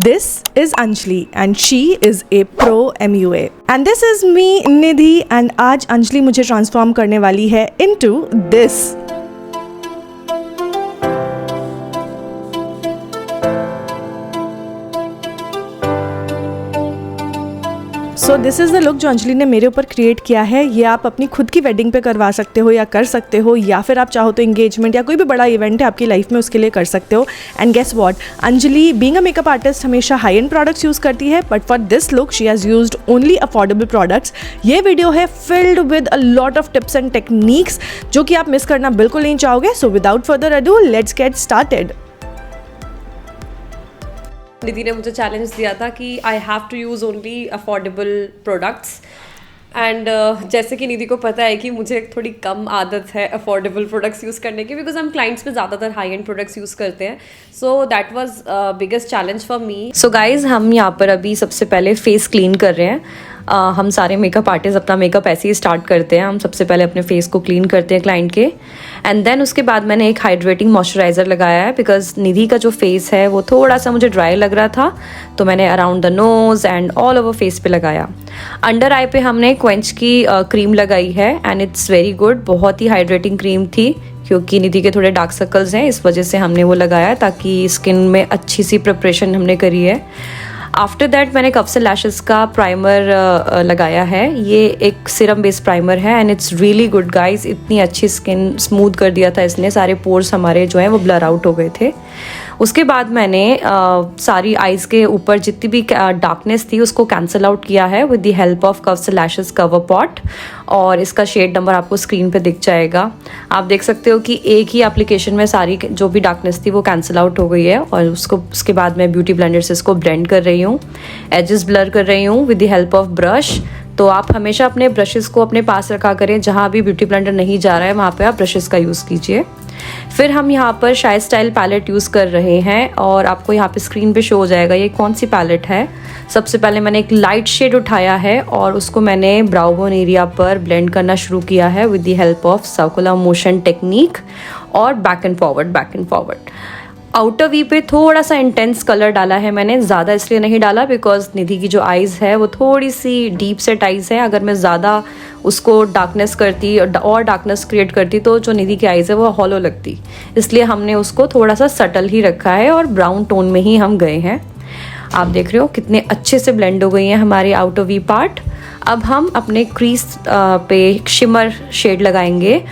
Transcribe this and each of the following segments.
This is Anjali and she is a pro MUA and this is me Nidhi and आज अंजलि मुझे transform करने वाली है into this। So this is the look जो अंजलि ने मेरे ऊपर क्रिएट किया है। ये आप अपनी खुद की वेडिंग पे करवा सकते हो या कर सकते हो, या फिर आप चाहो तो इंगेजमेंट या कोई भी बड़ा इवेंट है आपकी लाइफ में उसके लिए कर सकते हो। And guess what, Anjali being a makeup artist हमेशा हाई एंड प्रोडक्ट्स यूज़ करती है, but for this look she has used only affordable products. ये वीडियो है filled with a lot of tips and techniques जो कि आप मिस करना बिल्कुल नहीं चाहोगे। So without further ado let's get started. Nidhi ने मुझे चैलेंज दिया था कि I have to use only affordable products and जैसे कि निधि को पता है कि मुझे थोड़ी कम आदत है अफोर्डेबल प्रोडक्ट्स यूज़ करने की, बिकॉज हम क्लाइंट्स में ज़्यादातर हाई एंड प्रोडक्ट्स यूज़ करते हैं। So that was biggest challenge for me. So guys, हम यहाँ पर अभी सबसे पहले फेस क्लीन कर रहे हैं। हम सारे मेकअप आर्टिस्ट अपना मेकअप ऐसे ही स्टार्ट करते हैं। हम सबसे पहले अपने फेस को क्लीन करते हैं क्लाइंट के, एंड देन उसके बाद मैंने एक हाइड्रेटिंग मॉइस्चराइज़र लगाया है बिकॉज निधि का जो फेस है वो थोड़ा सा मुझे ड्राई लग रहा था, तो मैंने around the nose and all over face पे लगाया। अंडर आई पे हमने क्वेंच की क्रीम लगाई है एंड इट्स वेरी गुड। बहुत ही हाइड्रेटिंग क्रीम थी क्योंकि निधि के थोड़े डार्क सर्कल्स हैं, इस वजह से हमने वो लगाया ताकि स्किन में अच्छी सी प्रिपरेशन हमने करी है। आफ्टर दैट मैंने कप्सल लैशेस का प्राइमर लगाया है। ये एक सीरम बेस्ड प्राइमर है and it's really good guys. इतनी अच्छी स्किन स्मूथ कर दिया था इसने, सारे पोर्स हमारे जो हैं वो ब्लर आउट हो गए थे। उसके बाद मैंने सारी आइज़ के ऊपर जितनी भी डार्कनेस थी उसको कैंसिल आउट किया है विद द हेल्प ऑफ कप्सल लैशेस कवर पॉट, और इसका शेड नंबर आपको स्क्रीन पे दिख जाएगा। आप देख सकते हो कि एक ही एप्लीकेशन में सारी जो भी डार्कनेस थी वो कैंसिल आउट हो गई है। और उसके बाद मैं ब्यूटी ब्लेंडर से इसको ब्लेंड कर रही हूँ, एजेस ब्लर कर रही हूँ with the help of brush. तो आप हमेशा अपने ब्रशेस को अपने पास रखा करें, जहाँ भी ब्यूटी ब्लेंडर नहीं जा रहा है वहाँ पे आप ब्रशेस का यूज़ कीजिए। फिर हम यहाँ पर शाई स्टाइल पैलेट यूज़ कर रहे हैं और आपको यहाँ पे स्क्रीन पे शो हो जाएगा ये कौन सी पैलेट है। सबसे पहले मैंने एक लाइट शेड उठाया है और उसको मैंने ब्राउ बोन एरिया पर ब्लेंड करना शुरू किया है with the help of circular motion technique और back and forward. Outer V पे थोड़ा सा इंटेंस कलर डाला है मैंने, ज़्यादा इसलिए नहीं डाला बिकॉज निधि की जो आइज़ है वो थोड़ी सी डीप सेट आइज़ है। अगर मैं ज़्यादा उसको डार्कनेस करती और डार्कनेस क्रिएट करती तो जो निधि की आइज़ है वो हॉलो लगती, इसलिए हमने उसको थोड़ा सा सटल ही रखा है और ब्राउन टोन में ही हम गए हैं। आप देख रहे हो कितने अच्छे से ब्लेंड हो गई हैं हमारी आउटर वी पार्ट। अब हम अपने क्रीज पे शिमर शेड लगाएंगे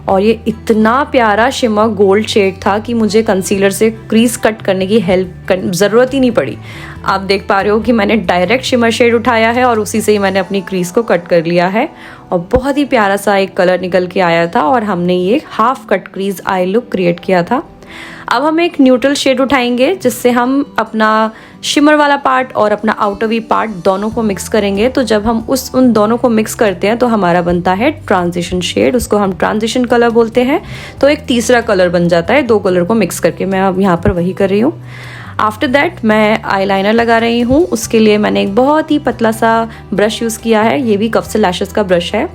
और ये इतना प्यारा शिमर गोल्ड शेड था कि मुझे कंसीलर से क्रीज कट करने की ज़रूरत ही नहीं पड़ी। आप देख पा रहे हो कि मैंने डायरेक्ट शिमर शेड उठाया है और उसी से ही मैंने अपनी क्रीज को कट कर लिया है और बहुत ही प्यारा सा एक कलर निकल के आया था और हमने ये half cut crease I look create किया था। अब हम एक न्यूट्रल शेड उठाएंगे जिससे हम अपना शिमर वाला पार्ट और अपना आउटर वी पार्ट दोनों को मिक्स करेंगे। तो जब हम उन दोनों को मिक्स करते हैं तो हमारा बनता है ट्रांजिशन शेड, उसको हम ट्रांजिशन कलर बोलते हैं। तो एक तीसरा कलर बन जाता है दो कलर को मिक्स करके। मैं अब यहाँ पर वही कर रही हूँ। आफ्टर दैट मैं आईलाइनर लगा रही हूँ। उसके लिए मैंने एक बहुत ही पतला सा ब्रश यूज़ किया है, ये भी कप्सल लैशेस का ब्रश है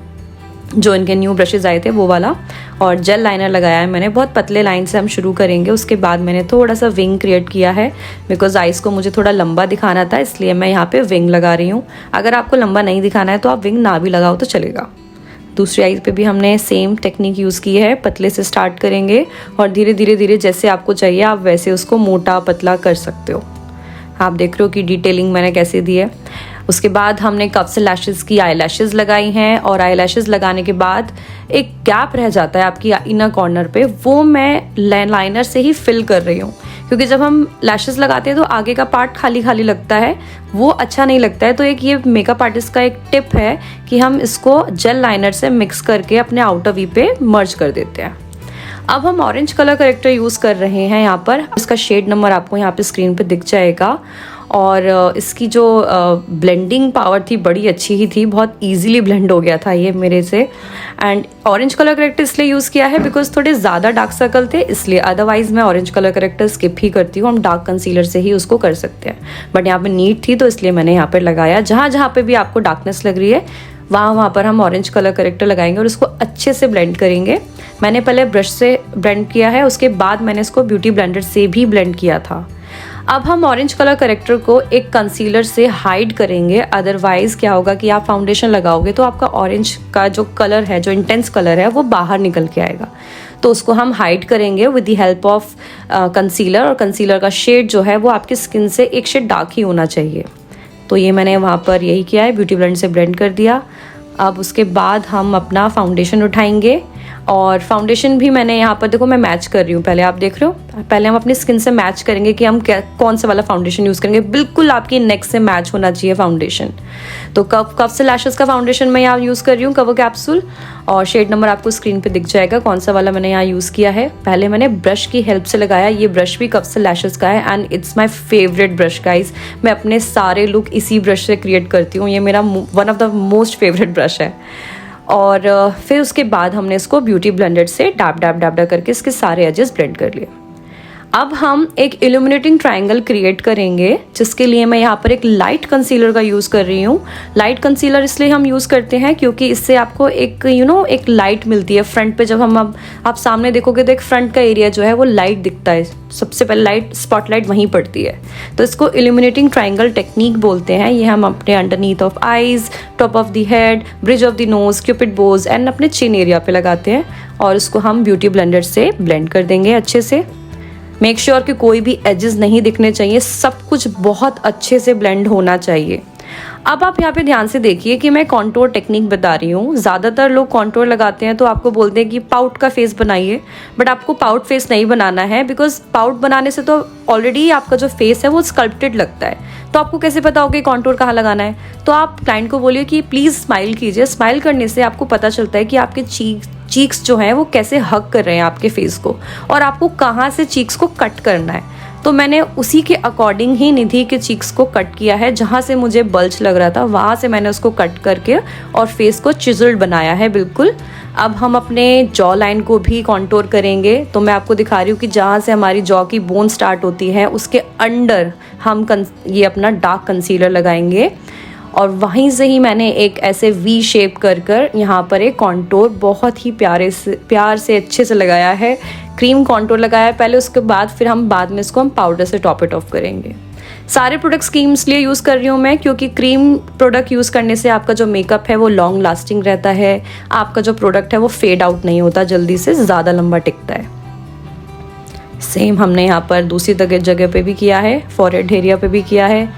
जो इनके न्यू ब्रशेज़ आए थे वो वाला, और जेल लाइनर लगाया है मैंने। बहुत पतले लाइन से हम शुरू करेंगे। उसके बाद मैंने थोड़ा सा विंग क्रिएट किया है बिकॉज आइज़ को मुझे थोड़ा लंबा दिखाना था, इसलिए मैं यहाँ पे विंग लगा रही हूँ। अगर आपको लंबा नहीं दिखाना है तो आप विंग ना भी लगाओ तो चलेगा। दूसरी आइज़ पे भी हमने सेम टेक्निक यूज़ की है। पतले से स्टार्ट करेंगे और धीरे धीरे जैसे आपको चाहिए आप वैसे उसको मोटा पतला कर सकते हो। आप देख रहे हो कि डिटेलिंग मैंने कैसे दी है। उसके बाद हमने कप्सल लैशेस की आई लैशेज़ लगाई हैं और आई लैशेज़ लगाने के बाद एक गैप रह जाता है आपकी इनर कॉर्नर पे, वो मैं लाइनर से ही फिल कर रही हूँ क्योंकि जब हम लैशेज़ लगाते हैं तो आगे का पार्ट खाली खाली लगता है, वो अच्छा नहीं लगता है। तो एक ये मेकअप आर्टिस्ट का एक टिप है कि हम इसको जेल लाइनर से मिक्स करके अपने आउटर वी पे मर्ज कर देते हैं। अब हम ऑरेंज कलर करेक्टर यूज़ कर रहे हैं यहाँ पर। इसका शेड नंबर आपको यहाँ पे स्क्रीन पे दिख जाएगा और इसकी जो ब्लेंडिंग पावर थी बड़ी अच्छी ही थी, बहुत इजीली ब्लेंड हो गया था ये मेरे से। एंड ऑरेंज कलर करेक्टर इसलिए यूज़ किया है बिकॉज थोड़े ज़्यादा डार्क सर्कल थे इसलिए, अदरवाइज़ मैं ऑरेंज कलर करेक्टर स्किप ही करती हूँ। हम डार्क कंसीलर से ही उसको कर सकते हैं, बट यहाँ पे नीड थी तो इसलिए मैंने यहाँ पर लगाया। जहाँ जहाँ पे भी आपको डार्कनेस लग रही है वहाँ पर हम ऑरेंज कलर करेक्टर लगाएंगे और उसको अच्छे से ब्लेंड करेंगे। मैंने पहले ब्रश से ब्लेंड किया है, उसके बाद मैंने इसको ब्यूटी ब्लेंडर से भी ब्लेंड किया था। अब हम ऑरेंज कलर करेक्टर को एक कंसीलर से हाइड करेंगे, अदरवाइज क्या होगा कि आप फाउंडेशन लगाओगे तो आपका ऑरेंज का जो कलर है, जो इंटेंस कलर है, वो बाहर निकल के आएगा। तो उसको हम हाइड करेंगे with the help of concealer, और कंसीलर का शेड जो है वो आपकी स्किन से एक शेड डार्क ही होना चाहिए। तो ये मैंने वहाँ पर यही किया है, ब्यूटी ब्लेंडर से ब्लेंड कर दिया। अब उसके बाद हम अपना फाउंडेशन उठाएंगे, और फाउंडेशन भी मैंने यहाँ पर देखो मैं मैच कर रही हूँ, पहले आप देख रहे हो, पहले हम अपनी स्किन से मैच करेंगे कि हम कौन सा वाला फाउंडेशन यूज़ करेंगे। बिल्कुल आपकी नेक से मैच होना चाहिए फाउंडेशन। तो कब से लैशेस का फाउंडेशन मैं यहाँ यूज़ कर रही हूँ, कवर कैप्सूल, और शेड नंबर आपको स्क्रीन पे दिख जाएगा कौन सा वाला मैंने यहाँ यूज़ किया है। पहले मैंने ब्रश की हेल्प से लगाया, ये ब्रश भी कब से लैशेस का है and it's my favourite brush guys. मैं अपने सारे लुक इसी ब्रश से क्रिएट करती हूँ, ये मेरा one of the most favourite brush है। और फिर उसके बाद हमने इसको ब्यूटी ब्लेंडर से डैब डैब डैब डैब करके इसके सारे एजेस ब्लेंड कर लिए। अब हम एक इल्यूमिनेटिंग ट्रायंगल क्रिएट करेंगे, जिसके लिए मैं यहाँ पर एक लाइट कंसीलर का यूज़ कर रही हूँ। लाइट कंसीलर इसलिए हम यूज़ करते हैं क्योंकि इससे आपको एक एक लाइट मिलती है फ्रंट पे। जब हम आप सामने देखोगे तो एक फ्रंट का एरिया जो है वो लाइट दिखता है, सबसे पहले लाइट स्पॉटलाइट वहीं पड़ती है। तो इसको इल्यूमिनेटिंग ट्रायंगल टेक्निक बोलते हैं। ये हम अपने underneath of eyes, top of the head, bridge of the nose, Cupid Bhoj and अपने चिन एरिया पे लगाते हैं, और इसको हम ब्यूटी ब्लेंडर से ब्लेंड कर देंगे अच्छे से। मेक श्योर कि कोई भी एजेस नहीं दिखने चाहिए, सब कुछ बहुत अच्छे से ब्लेंड होना चाहिए। अब आप यहाँ पे ध्यान से देखिए कि मैं कॉन्टोर टेक्निक बता रही हूँ। ज़्यादातर लोग कॉन्टोर लगाते हैं तो आपको बोलते हैं कि पाउट का फेस बनाइए, बट आपको पाउट फेस नहीं बनाना है, बिकॉज पाउट बनाने से तो ऑलरेडी आपका जो फेस है वो स्कल्प्टेड लगता है। तो आपको कैसे पता होगा कि कॉन्टोर कहाँ लगाना है? तो आप क्लाइंट को बोलिए कि प्लीज़ स्माइल कीजिए। स्माइल करने से आपको पता चलता है कि आपके चीक्स जो हैं वो कैसे हग कर रहे हैं आपके फेस को, और आपको कहाँ से चीक्स को कट करना है। तो मैंने उसी के अकॉर्डिंग ही निधि के चीक्स को कट किया है। जहाँ से मुझे बल्ज लग रहा था वहाँ से मैंने उसको कट करके और फेस को चिजल्ड बनाया है बिल्कुल। अब हम अपने जॉ लाइन को भी कॉन्टोर करेंगे। तो मैं आपको दिखा रही हूँ कि जहाँ से हमारी जॉ की बोन स्टार्ट होती है उसके अंडर हम ये अपना डार्क कंसीलर लगाएंगे, और वहीं से ही मैंने एक ऐसे वी शेप कर यहाँ पर एक कॉन्टोर बहुत ही प्यार से अच्छे से लगाया है। क्रीम कॉन्टोर लगाया है पहले, उसके बाद फिर हम बाद में इसको हम पाउडर से टॉप इट ऑफ करेंगे। सारे प्रोडक्ट्स क्रीम इसलिए यूज़ कर रही हूँ मैं क्योंकि क्रीम प्रोडक्ट यूज़ करने से आपका जो मेकअप है वो लॉन्ग लास्टिंग रहता है, आपका जो प्रोडक्ट है वो फेड आउट नहीं होता जल्दी से, ज़्यादा लंबा टिकता है। सेम हमने यहाँ पर दूसरी जगह पे भी किया है, फॉरहेड एरिया पे भी किया है,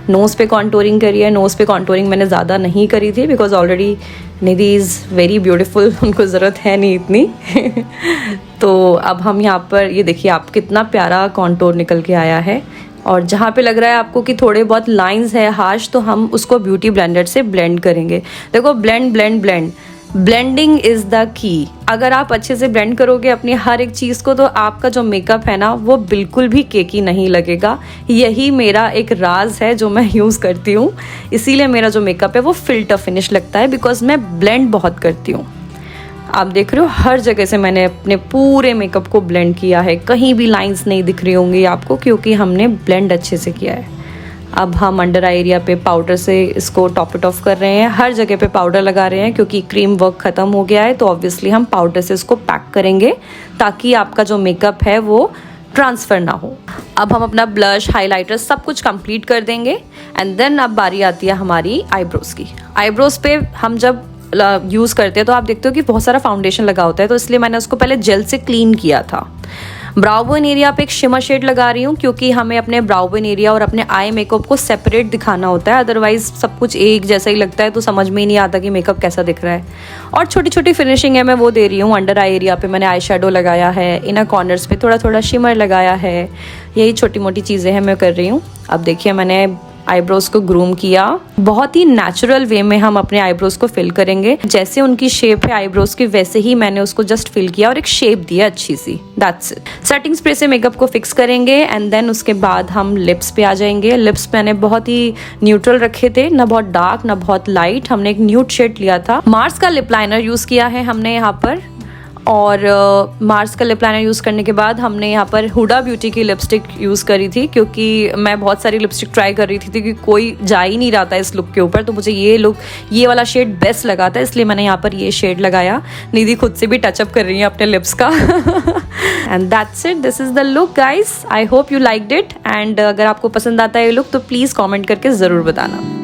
नोज़ पे कॉन्टोरिंग करी है। नोज़ पे कॉन्टोरिंग मैंने ज़्यादा नहीं करी थी because already Nidhi is very beautiful, उनको ज़रूरत है नहीं इतनी। तो अब हम यहाँ पर ये देखिए आप कितना प्यारा कॉन्टोर निकल के आया है, और जहाँ पे लग रहा है आपको कि थोड़े बहुत लाइंस है हार्श, तो हम उसको ब्यूटी ब्लेंडर से ब्लेंड करेंगे। देखो blend blend blend, blending is the key. अगर आप अच्छे से ब्लेंड करोगे अपनी हर एक चीज़ को तो आपका जो मेकअप है ना वो बिल्कुल भी केकी नहीं लगेगा। यही मेरा एक राज है जो मैं यूज़ करती हूँ, इसीलिए मेरा जो मेकअप है वो फिल्टर फिनिश लगता है, बिकॉज मैं ब्लेंड बहुत करती हूँ। आप देख रहे हो हर जगह से मैंने अपने पूरे मेकअप को ब्लेंड किया है, कहीं भी लाइंस नहीं दिख रही होंगी आपको क्योंकि हमने ब्लेंड अच्छे से किया है। अब हम अंडर आई एरिया पे पाउडर से इसको टॉप इट ऑफ कर रहे हैं, हर जगह पे पाउडर लगा रहे हैं क्योंकि क्रीम वर्क ख़त्म हो गया है। तो ऑब्वियसली हम पाउडर से इसको पैक करेंगे ताकि आपका जो मेकअप है वो ट्रांसफ़र ना हो। अब हम अपना ब्लश, हाइलाइटर सब कुछ कंप्लीट कर देंगे, एंड देन अब बारी आती है हमारी आईब्रोज़ की। आईब्रोज़ पे हम जब यूज़ करते हैं तो आप देखते हो कि बहुत सारा फाउंडेशन लगा होता है, तो इसलिए मैंने उसको पहले जेल से क्लीन किया था। ब्राउ बोन एरिया पे एक शिमर शेड लगा रही हूँ क्योंकि हमें अपने ब्राउ बोन एरिया और अपने आई मेकअप को सेपरेट दिखाना होता है, अदरवाइज सब कुछ एक जैसा ही लगता है तो समझ में ही नहीं आता कि मेकअप कैसा दिख रहा है। और छोटी छोटी फिनिशिंग है मैं वो दे रही हूँ। अंडर आई एरिया पे मैंने आई शेडो लगाया है, इनर कॉर्नर्स पे थोड़ा थोड़ा शिमर लगाया है, यही छोटी मोटी चीज़ें हैं मैं कर रही हूँ। अब देखिए मैंने आईब्रोज को ग्रूम किया, बहुत ही नेचुरल वे में हम अपने आईब्रोज को फिल करेंगे। जैसे उनकी शेप है आईब्रोज की वैसे ही मैंने उसको जस्ट फिल किया और एक शेप दिया अच्छी सी, दैट्स इट। सेटिंग स्प्रे से मेकअप को फिक्स करेंगे एंड देन उसके बाद हम लिप्स पे आ जाएंगे। लिप्स मैंने बहुत ही न्यूट्रल रखे थे, ना बहुत डार्क ना बहुत लाइट। हमने एक न्यूड शेड लिया था। मार्स का लिप लाइनर यूज़ किया है हमने यहाँ पर, और मार्स का लिप लाइनर यूज़ करने के बाद हमने यहाँ पर हुडा ब्यूटी की लिपस्टिक यूज़ करी थी क्योंकि मैं बहुत सारी लिपस्टिक ट्राई कर रही थी कि कोई जा ही नहीं रहा था इस लुक के ऊपर, तो मुझे ये वाला शेड बेस्ट लगा था, इसलिए मैंने यहाँ पर ये शेड लगाया। निधि खुद से भी टचअप कर रही है अपने लिप्स का and that's it, this is the look guys. I hope you liked it, and अगर आपको पसंद आता है ये लुक तो प्लीज़ कॉमेंट करके ज़रूर बताना।